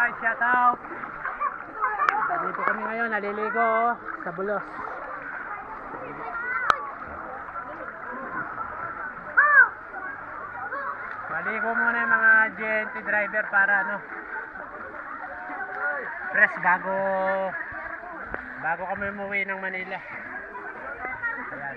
guys, shout out. Dito kami ngayon, naliligo sa Bulos. Maligo muna yung mga GNT driver para fresh bago kami umuwi ng Manila. Ayan.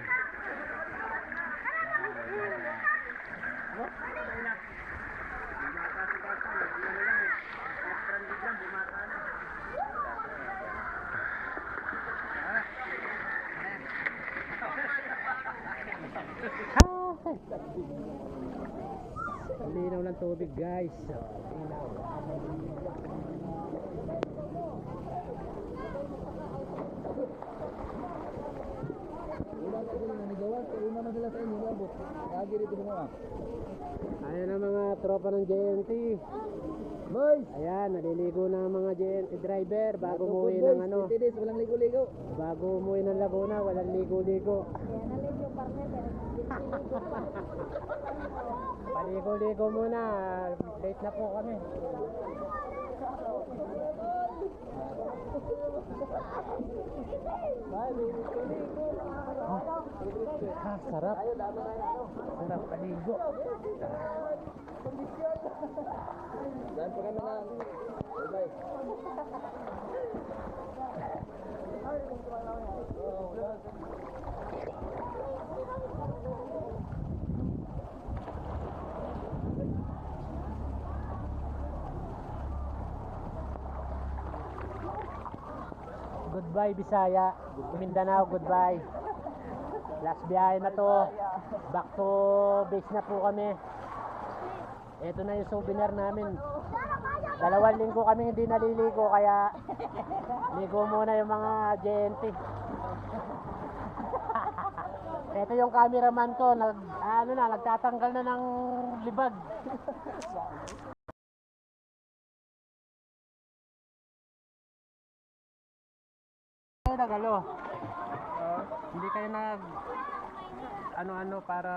Ang linaw ng tubig guys. Linaw. Ayan ang mga tropa ng JNT. Boys! Ayan, naliligo na ang mga JNT driver bago umuwi ng Walang ligo-ligo. bago umuwi ng Laguna, walang ligo-ligo. Paligo-ligo muna, late na po kami. Sarap. Sarap paligo. Dahil pa kami na. Bye-bye. Goodbye Bisaya, Mindanao, goodbye. Last biyahe na to. Back to base na po kami. Ito na yung souvenir namin. 2 linggo kami hindi naliligo kaya ligo muna yung mga JNT. Ito yung cameraman ko, nagtatanggal na ng libag. Hindi kayo nag ano para